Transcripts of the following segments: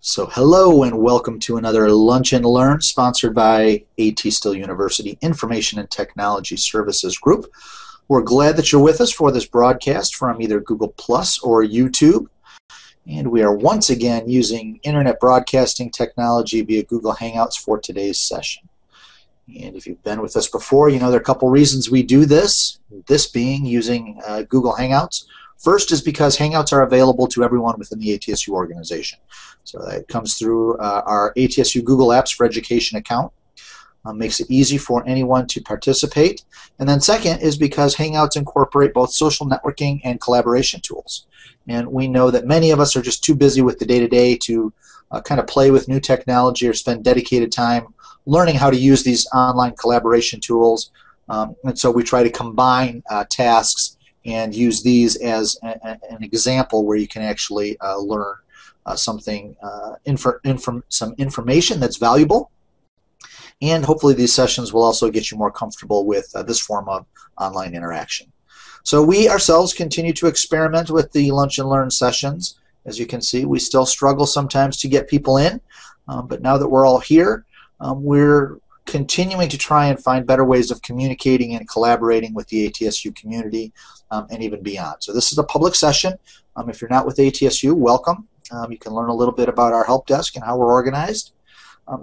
So hello and welcome to another Lunch and Learn sponsored by A.T. Still University Information and Technology Services Group. We're glad that you're with us for this broadcast from either Google Plus or YouTube. And we are once again using internet broadcasting technology via Google Hangouts for today's session. And if you've been with us before, you know there are a couple reasons we do this. This being using Google Hangouts. First is because Hangouts are available to everyone within the ATSU organization. So that comes through our ATSU Google Apps for Education account. Makes it easy for anyone to participate. And then second is because Hangouts incorporate both social networking and collaboration tools. And we know that many of us are just too busy with the day-to-day to kind of play with new technology or spend dedicated time learning how to use these online collaboration tools. And so we try to combine tasks and use these as an example where you can actually learn some information that's valuable. And hopefully these sessions will also get you more comfortable with this form of online interaction. So we ourselves continue to experiment with the Lunch and Learn sessions. As you can see, we still struggle sometimes to get people in, but now that we're all here, we're continuing to try and find better ways of communicating and collaborating with the ATSU community and even beyond. So this is a public session. If you're not with ATSU, welcome. You can learn a little bit about our help desk and how we're organized.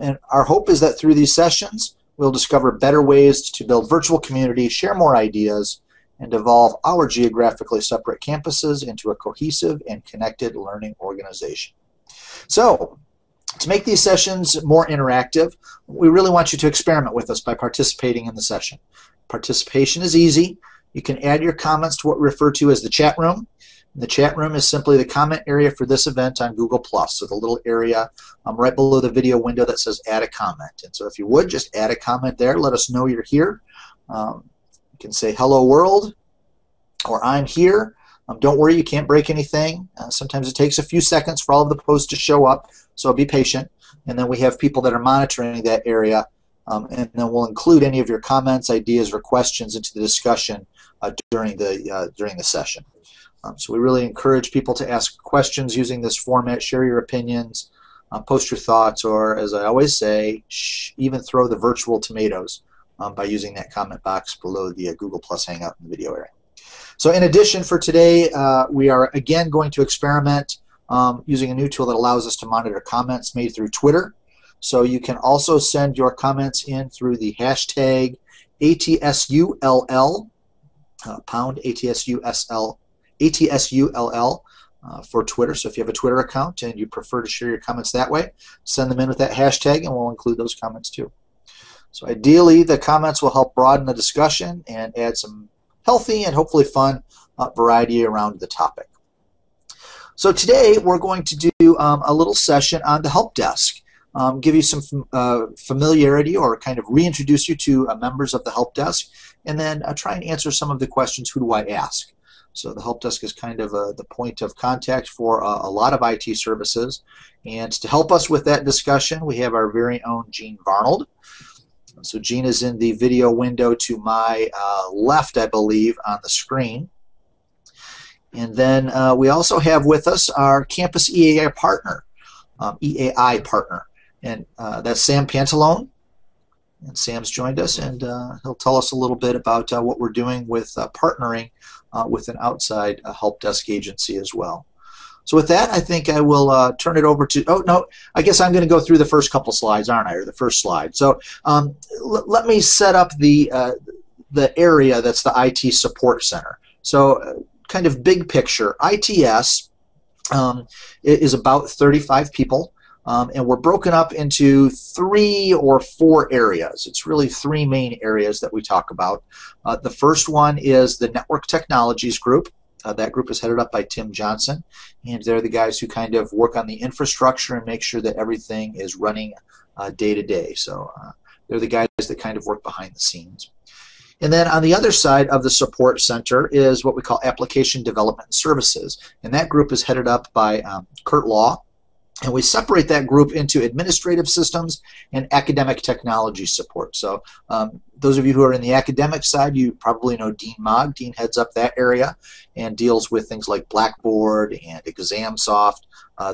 And our hope is that through these sessions, we'll discover better ways to build virtual community, share more ideas, and evolve our geographically separate campuses into a cohesive and connected learning organization. So, to make these sessions more interactive, we really want you to experiment with us by participating in the session. Participation is easy. You can add your comments to what we refer to as the chat room. The chat room is simply the comment area for this event on Google+. So the little area right below the video window that says add a comment. And so if you would, just add a comment there. Let us know you're here. You can say hello world or I'm here. Don't worry, you can't break anything. Sometimes it takes a few seconds for all of the posts to show up, so be patient. And then we have people that are monitoring that area, and then we'll include any of your comments, ideas, or questions into the discussion during the session. So we really encourage people to ask questions using this format, share your opinions, post your thoughts, or as I always say, even throw the virtual tomatoes by using that comment box below the Google Plus Hangout in the video area. So in addition, for today, we are again going to experiment using a new tool that allows us to monitor comments made through Twitter. So you can also send your comments in through the hashtag ATSULL, pound ATSULL for Twitter. So if you have a Twitter account and you prefer to share your comments that way, send them in with that hashtag and we'll include those comments too. So ideally, the comments will help broaden the discussion and add some healthy and hopefully fun variety around the topic. So today we're going to do a little session on the help desk, give you some familiarity or kind of reintroduce you to members of the help desk, and then try and answer some of the questions, who do I ask? So the help desk is kind of the point of contact for a lot of IT services. And to help us with that discussion, we have our very own Gene Varnold. So Gene is in the video window to my left, I believe, on the screen. And then we also have with us our Campus EAI partner, and that's Sam Pantalone. And Sam's joined us, and he'll tell us a little bit about what we're doing with partnering with an outside help desk agency as well. So with that, I think I will turn it over to, oh no, I guess I'm going to go through the first couple slides, aren't I, or the first slide. So let me set up the area that's the IT Support Center. So kind of big picture, ITS is about 35 people. And we're broken up into 3 or 4 areas. It's really 3 main areas that we talk about. The first one is the Network Technologies group. That group is headed up by Tim Johnson, and they're the guys who kind of work on the infrastructure and make sure that everything is running day to day. So they're the guys that kind of work behind the scenes. And then on the other side of the support center is what we call Application Development Services, and that group is headed up by Kurt Law. And we separate that group into administrative systems and academic technology support. So those of you who are in the academic side, you probably know Dean Mogg. Dean heads up that area and deals with things like Blackboard and ExamSoft,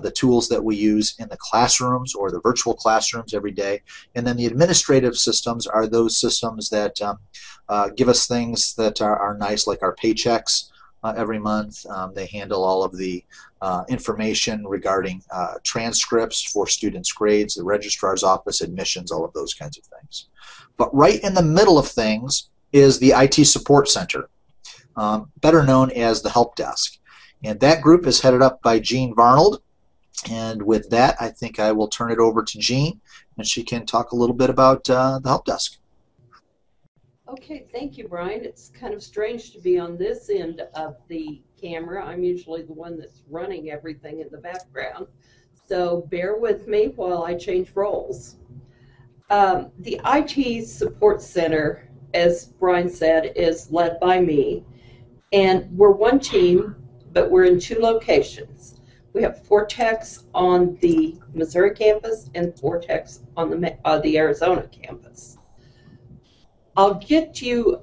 the tools that we use in the classrooms or the virtual classrooms every day. And then the administrative systems are those systems that give us things that are nice, like our paychecks every month. They handle all of the information regarding transcripts for students' grades, the registrar's office, admissions, all of those kinds of things. But right in the middle of things is the IT Support Center, better known as the Help Desk. And that group is headed up by Jean Varnold. And with that, I think I will turn it over to Jean, and she can talk a little bit about the Help Desk. Okay, thank you, Brian. It's kind of strange to be on this end of the camera. I'm usually the one that's running everything in the background. So bear with me while I change roles. The IT Support Center, as Brian said, is led by me. And we're one team, but we're in 2 locations. We have 4 techs on the Missouri campus and 4 techs on the Arizona campus. I'll get to you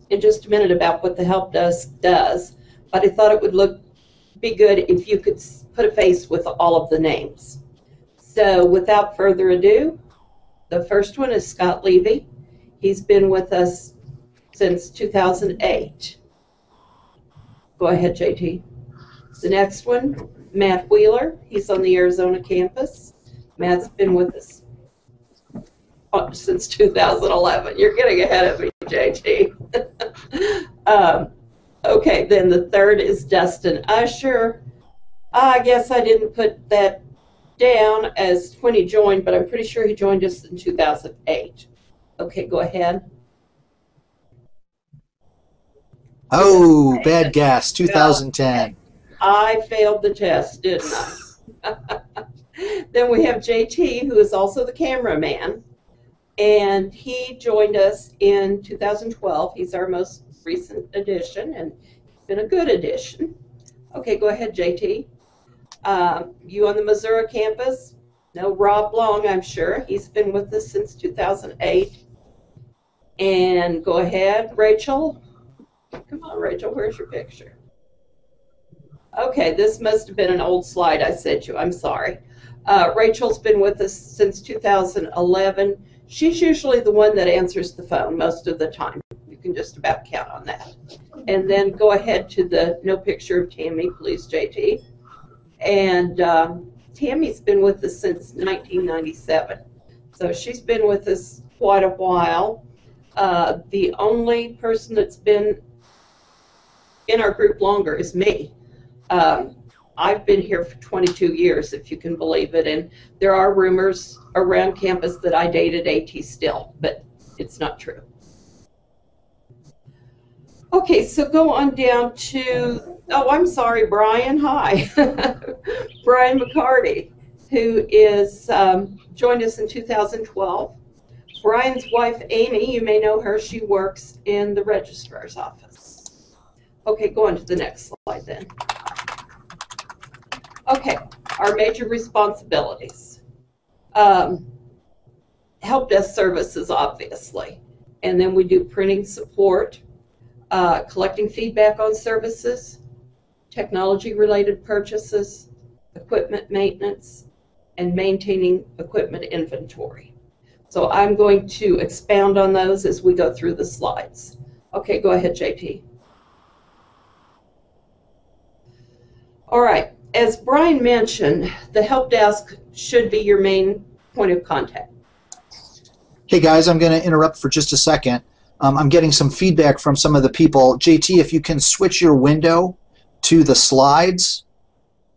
in just a minute about what the Help Desk does, but I thought it would be good if you could put a face with all of the names. So without further ado, the first one is Scott Levy. He's been with us since 2008. Go ahead, JT. The next one, Matt Wheeler. He's on the Arizona campus. Matt's been with us since 2011. You're getting ahead of me, JT. Okay, then the third is Dustin Usher. I guess I didn't put that down as when he joined, but I'm pretty sure he joined us in 2008. Okay, go ahead. Oh, bad guess, 2010. I failed the test, didn't I? Then we have JT, who is also the cameraman. And he joined us in 2012. He's our most recent addition, and it's been a good addition. Okay, go ahead, JT. You on the Missouri campus? No, Rob Long, I'm sure. He's been with us since 2008. And go ahead, Rachel. Come on, Rachel, where's your picture? Okay, this must have been an old slide I sent you. I'm sorry. Rachel's been with us since 2011. She's usually the one that answers the phone most of the time. You can just about count on that. And then go ahead to the no picture of Tammy, please, JT. And Tammy's been with us since 1997. So she's been with us quite a while. The only person that's been in our group longer is me. I've been here for 22 years, if you can believe it, and there are rumors around campus that I dated AT still, but it's not true. Okay, so go on down to, oh, I'm sorry, Brian, hi. Brian McCarty, who is joined us in 2012. Brian's wife, Amy, you may know her, she works in the registrar's office. Okay, go on to the next slide then. Okay, our major responsibilities. Help desk services, obviously. And then we do printing support, collecting feedback on services, technology-related purchases, equipment maintenance, and maintaining equipment inventory. So I'm going to expound on those as we go through the slides. Okay, go ahead, JT. All right. As Brian mentioned, the help desk should be your main point of contact. Hey guys, I'm going to interrupt for just a second. I'm getting some feedback from some of the people. JT, if you can switch your window to the slides,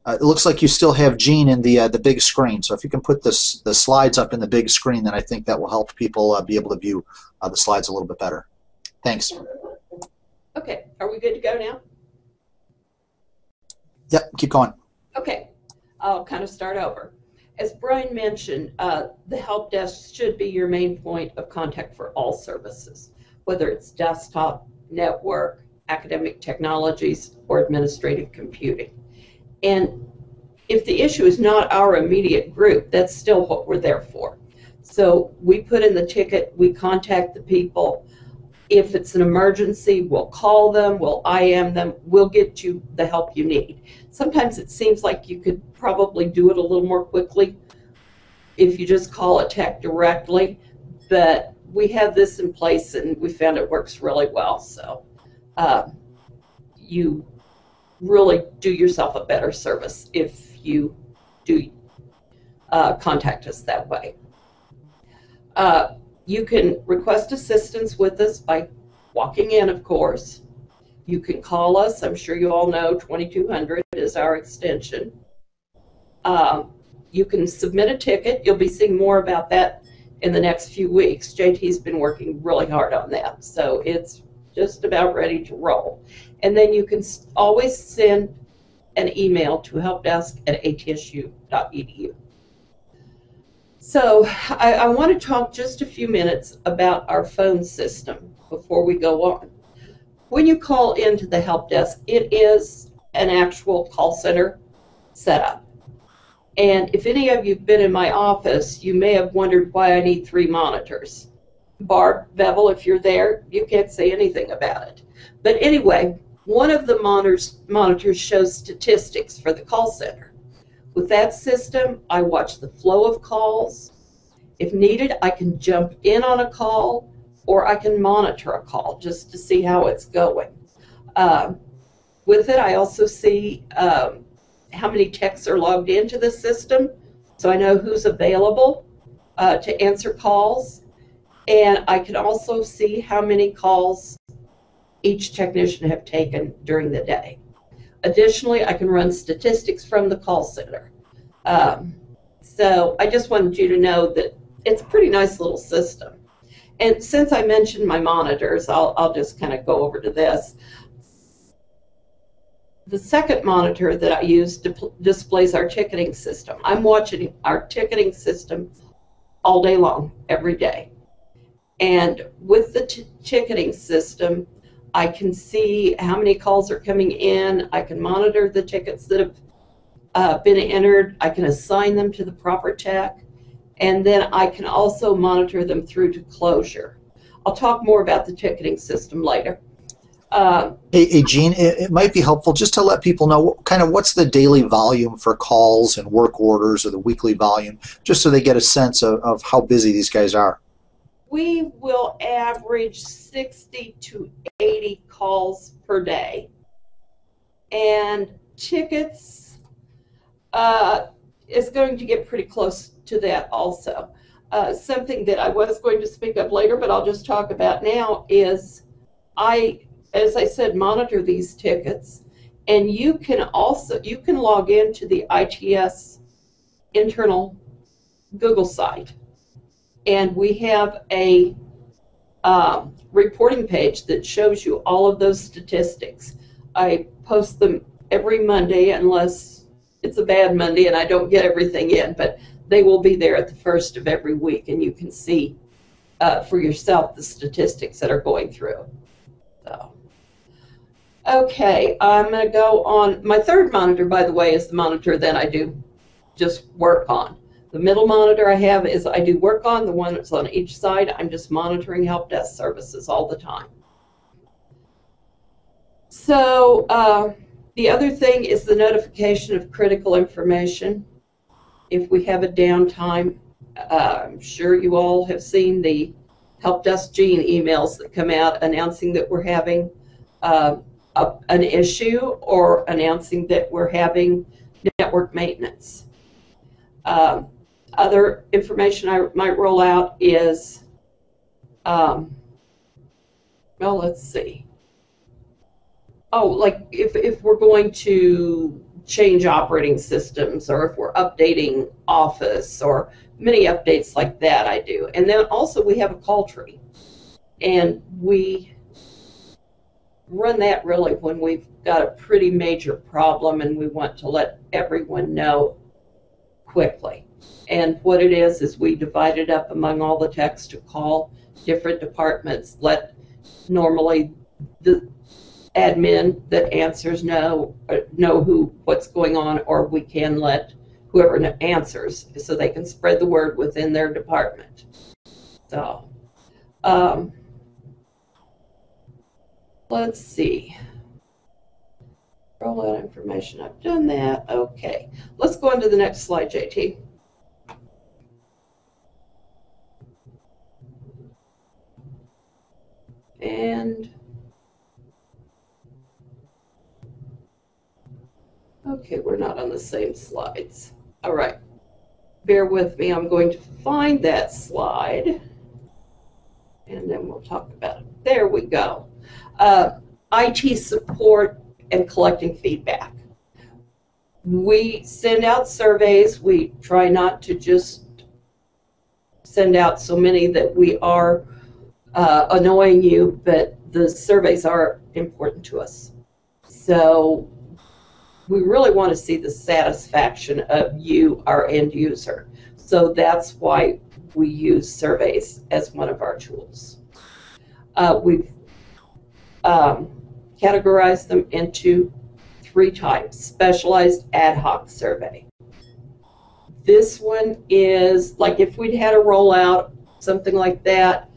it looks like you still have Jean in the big screen. So if you can put the slides up in the big screen, then I think that will help people be able to view the slides a little bit better. Thanks. Okay, are we good to go now? Yep, keep going. Okay, I'll kind of start over. As Brian mentioned, the help desk should be your main point of contact for all services, whether it's desktop, network, academic technologies, or administrative computing. And if the issue is not our immediate group, that's still what we're there for. So we put in the ticket, we contact the people. If it's an emergency, we'll call them, we'll IM them, we'll get you the help you need. Sometimes it seems like you could probably do it a little more quickly if you just call a tech directly, but we have this in place and we found it works really well. So you really do yourself a better service if you do contact us that way. You can request assistance with us by walking in, of course. You can call us. I'm sure you all know 2200 is our extension. You can submit a ticket. You'll be seeing more about that in the next few weeks. JT's been working really hard on that, so it's just about ready to roll. And then you can always send an email to helpdesk@atsu.edu. So I want to talk just a few minutes about our phone system before we go on. When you call into the help desk, it is an actual call center setup. And if any of you have been in my office, you may have wondered why I need 3 monitors. Barb, Bevel, if you're there, you can't say anything about it. But anyway, one of the monitors shows statistics for the call center. With that system, I watch the flow of calls. If needed, I can jump in on a call or I can monitor a call just to see how it's going. With it, I also see how many techs are logged into the system, so I know who's available to answer calls. And I can also see how many calls each technician have taken during the day. Additionally, I can run statistics from the call center. So I just wanted you to know that it's a pretty nice little system. And since I mentioned my monitors, I'll just kind of go over to this. The second monitor that I use displays our ticketing system. I'm watching our ticketing system all day long, every day. And with the ticketing system, I can see how many calls are coming in. I can monitor the tickets that have been entered. I can assign them to the proper tech. And then I can also monitor them through to closure. I'll talk more about the ticketing system later. Hey, Jean, it might be helpful just to let people know kind of what's the daily volume for calls and work orders, or the weekly volume, just so they get a sense of how busy these guys are. We will average 60 to 80 calls per day. And tickets is going to get pretty close to that also. Something that I was going to speak of later, but I'll just talk about now, is as I said, monitor these tickets. And you can log into the ITS internal Google site. And we have a reporting page that shows you all of those statistics. I post them every Monday, unless it's a bad Monday and I don't get everything in, but they will be there at the first of every week, and you can see for yourself the statistics that are going through. So, okay, I'm going to go on. My third monitor, by the way, is the monitor that I do just work on. The middle monitor I have is I do work on. The one that's on each side, I'm just monitoring help desk services all the time. So the other thing is the notification of critical information. If we have a downtime, I'm sure you all have seen the Help Desk Jean emails that come out announcing that we're having an issue, or announcing that we're having network maintenance. Other information I might roll out is, well, let's see. Oh, like if we're going to change operating systems, or if we're updating Office, or many updates like that I do. And then also we have a call tree. And we run that really when we've got a pretty major problem and we want to let everyone know quickly. And what it is we divide it up among all the techs to call different departments. Normally the admin that answers know what's going on, or we can let whoever answers so they can spread the word within their department. So let's see. Roll out information. I've done that. Okay. Let's go on to the next slide, JT. And okay, we're not on the same slides. All right. Bear with me. I'm going to find that slide, and then we'll talk about it. There we go. IT support and collecting feedback. We send out surveys. We try not to just send out so many that we are annoying you, but the surveys are important to us. So we really want to see the satisfaction of you, our end user. So that's why we use surveys as one of our tools. We've categorized them into 3 types: specialized, ad hoc survey. This one is like if we'd had a rollout, something like that,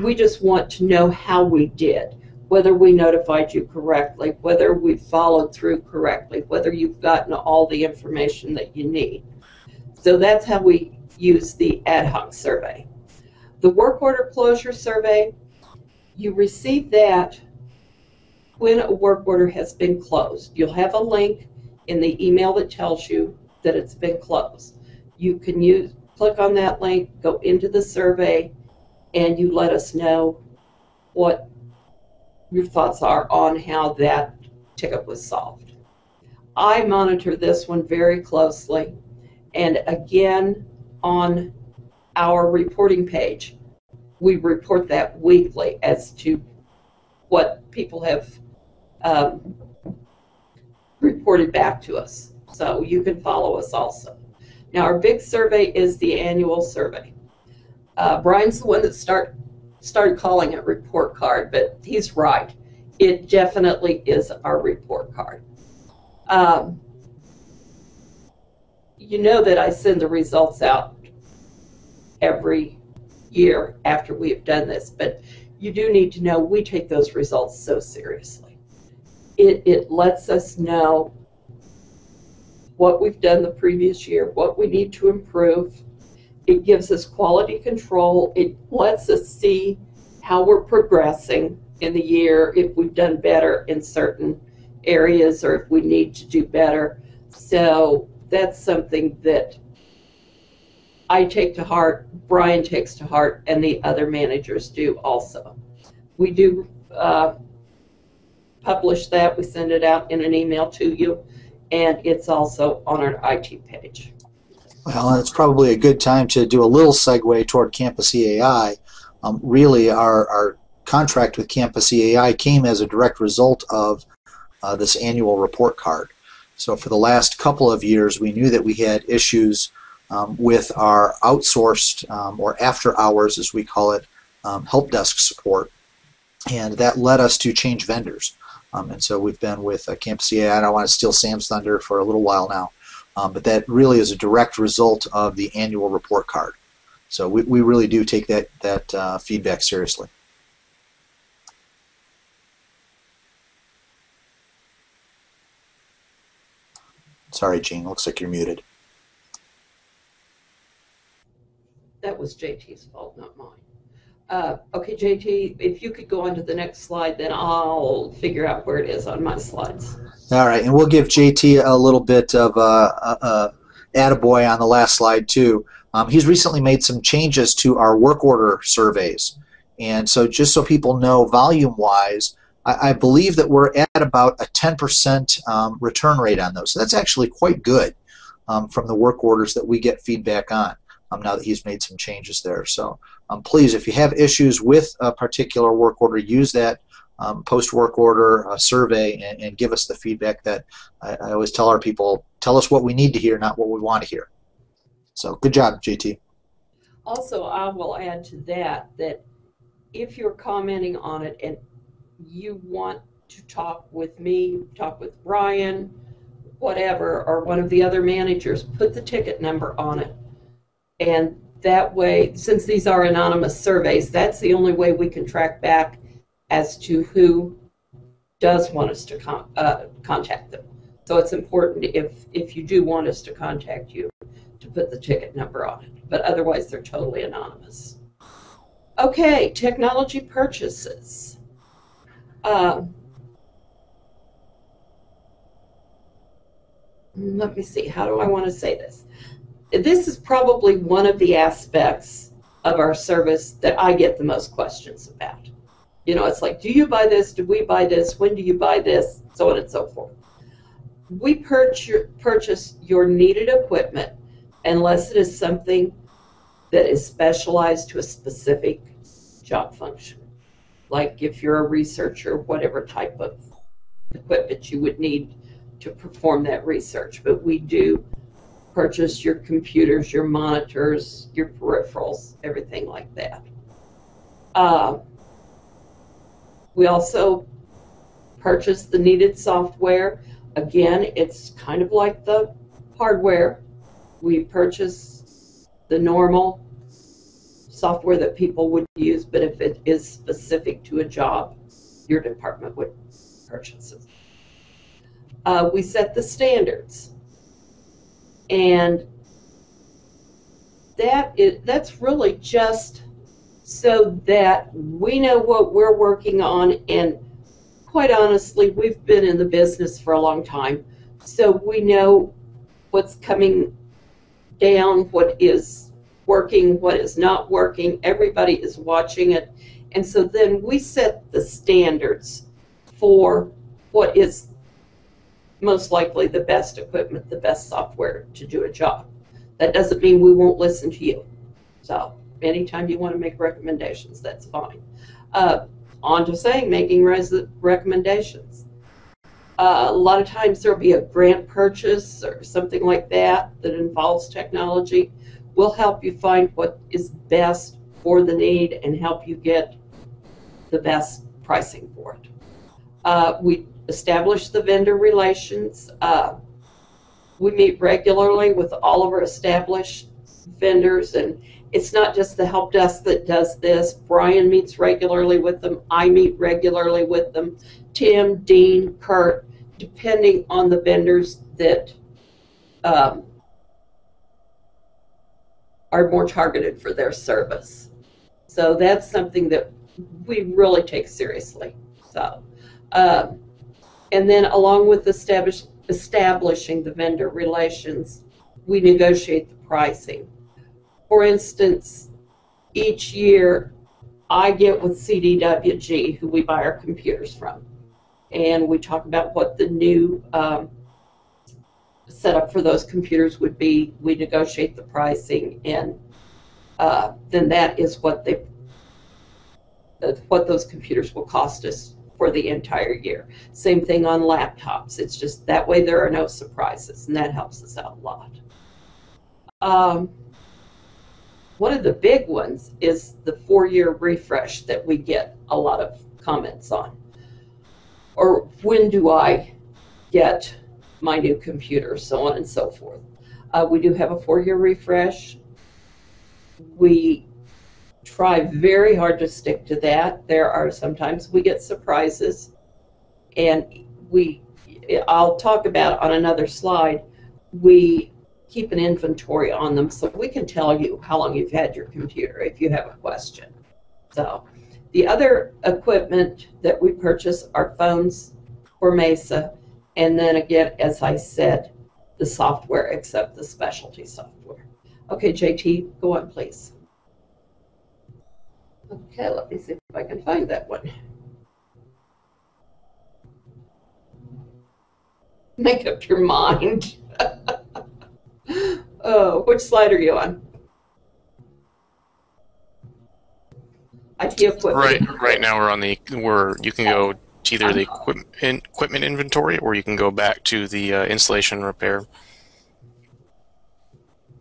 we just want to know how we did, whether we notified you correctly, whether we followed through correctly, whether you've gotten all the information that you need. So that's how we use the ad hoc survey. The work order closure survey, you receive that when a work order has been closed. You'll have a link in the email that tells you that it's been closed. You can click on that link, go into the survey, and you let us know what your thoughts are on how that ticket was solved. I monitor this one very closely, and again, on our reporting page, we report that weekly as to what people have reported back to us. So you can follow us also. Now, our big survey is the annual survey. Brian's the one that started calling it report card, but he's right. It definitely is our report card. You know that I send the results out every year after we have done this, but you do need to know we take those results so seriously. It lets us know what we've done the previous year, what we need to improve. It gives us quality control. It lets us see how we're progressing in the year, if we've done better in certain areas or if we need to do better. So that's something that I take to heart, Brian takes to heart, and the other managers do also. We do publish that. We send it out in an email to you, and it's also on our IT page. Well, it's probably a good time to do a little segue toward Campus EAI. Really, our contract with Campus EAI came as a direct result of this annual report card. So for the last couple of years, we knew that we had issues with our outsourced, or after hours as we call it, help desk support. And that led us to change vendors. And so we've been with Campus EAI. I don't want to steal Sam's thunder for a little while now. But that really is a direct result of the annual report card. So we really do take that feedback seriously. Sorry, Gene, looks like you're muted. That was JT's fault, not mine. Okay, JT, if you could go on to the next slide, then I'll figure out where it is on my slides. All right, and we'll give JT a little bit of attaboy on the last slide too. He's recently made some changes to our work order surveys, and so just so people know, volume-wise, I believe that we're at about a 10% return rate on those. So that's actually quite good from the work orders that we get feedback on. Now that he's made some changes there. So please, if you have issues with a particular work order, use that post-work order survey and give us the feedback that I always tell our people, tell us what we need to hear, not what we want to hear. So good job, JT. Also, I will add to that if you're commenting on it and you want to talk with me, talk with Brian, whatever, or one of the other managers, put the ticket number on it. And that way, since these are anonymous surveys, that's the only way we can track back as to who does want us to contact them. So it's important if you do want us to contact you to put the ticket number on it. But otherwise, they're totally anonymous. Okay, technology purchases. Let me see, how do I want to say this? This is probably one of the aspects of our service that I get the most questions about. You know, it's like, do you buy this? Do we buy this? When do you buy this? So on and so forth. We purchase your needed equipment unless it is something that is specialized to a specific job function. Like if you're a researcher, whatever type of equipment you would need to perform that research. But we do purchase your computers, your monitors, your peripherals, everything like that. We also purchase the needed software. Again, it's kind of like the hardware. We purchase the normal software that people would use, but if it is specific to a job, your department would purchase it. We set the standards, and that's really just so that we know what we're working on, and quite honestly, we've been in the business for a long time, so we know what's coming down, what is working, what is not working. Everybody is watching it, and so then we set the standards for what is most likely the best equipment, the best software to do a job. That doesn't mean we won't listen to you. So anytime you want to make recommendations, that's fine. On to saying making recommendations. A lot of times there'll be a grant purchase or something like that that involves technology. We'll help you find what is best for the need and help you get the best pricing for it. We establish the vendor relations. We meet regularly with all of our established vendors, and it's not just the help desk that does this. Brian meets regularly with them. I meet regularly with them. Tim, Dean, Kurt, depending on the vendors that are more targeted for their service. So that's something that we really take seriously. So, and then along with establishing the vendor relations, we negotiate the pricing. For instance, each year I get with CDWG, who we buy our computers from, and we talk about what the new setup for those computers would be. We negotiate the pricing, and then that is what those computers will cost us for the entire year. Same thing on laptops. It's just that way there are no surprises, and that helps us out a lot. One of the big ones is the 4-year refresh that we get a lot of comments on. Or when do I get my new computer, so on and so forth. We do have a 4-year refresh. We try very hard to stick to that. There are sometimes we get surprises, and I'll talk about on another slide, we keep an inventory on them so we can tell you how long you've had your computer if you have a question. So the other equipment that we purchase are phones for Mesa, and then again, as I said, the software except the specialty software. Okay, JT, go on, please. Okay, let me see if I can find that one. Make up your mind. Oh, which slide are you on? IT equipment. Right now we're on you can go to either the equipment inventory, or you can go back to the installation and repair.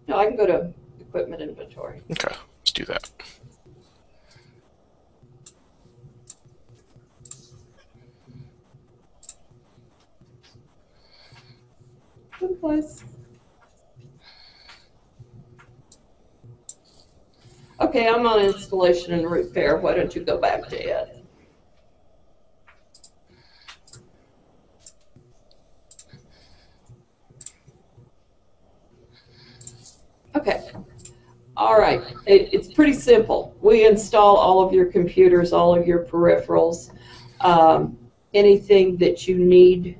No, I can go to equipment inventory. Okay, let's do that. Good place. Okay, I'm on installation and repair. Why don't you go back to it? Okay. All right. It's pretty simple. We install all of your computers, all of your peripherals, anything that you need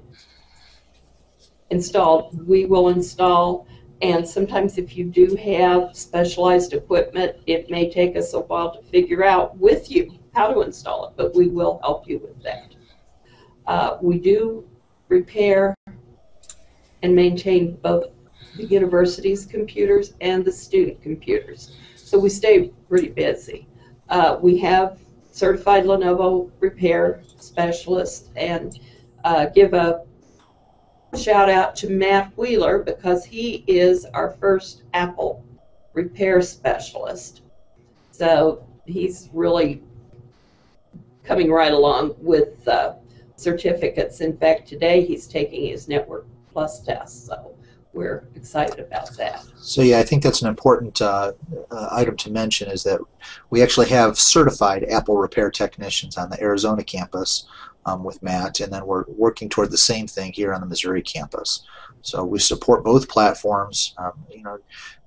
installed, we will install. And sometimes if you do have specialized equipment, it may take us a while to figure out with you how to install it, but we will help you with that. We do repair and maintain both the university's computers and the student computers. So we stay pretty busy. We have certified Lenovo repair specialists, and give a shout out to Matt Wheeler because he is our first Apple repair specialist. So he's really coming right along with certificates. In fact, today he's taking his Network Plus test, so we're excited about that. So yeah, I think that's an important item to mention, is that we actually have certified Apple repair technicians on the Arizona campus with Matt, and then we're working toward the same thing here on the Missouri campus. So we support both platforms. You know,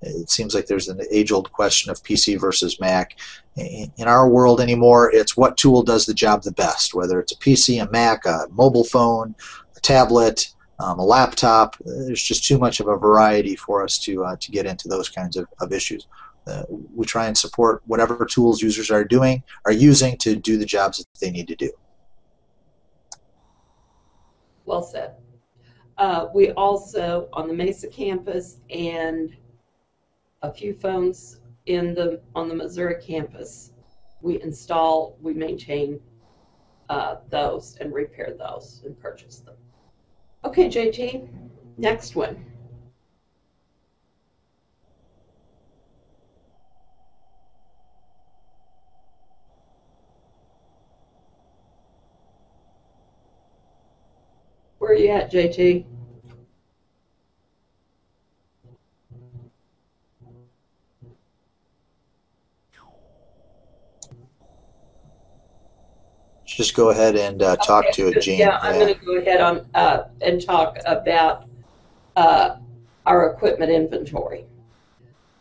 it seems like there's an age-old question of PC versus Mac. In our world anymore, it's what tool does the job the best, whether it's a PC, a Mac, a mobile phone, a tablet, a laptop. There's just too much of a variety for us to get into those kinds of issues. We try and support whatever tools users are using to do the jobs that they need to do. Well said. We also, on the Mesa campus and a few phones on the Missouri campus, we install, we maintain those and repair those and purchase them. Okay, JT, next one. Where are you at, JT? Just go ahead and talk to it, Jean. Yeah, I'm going to go ahead on and talk about our equipment inventory.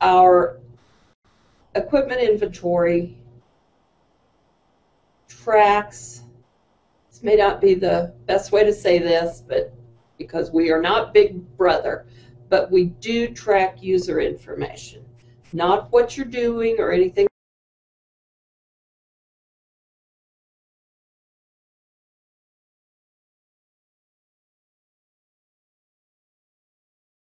Our equipment inventory tracks, this may not be the best way to say this, but because we are not Big Brother, but we do track user information. Not what you're doing or anything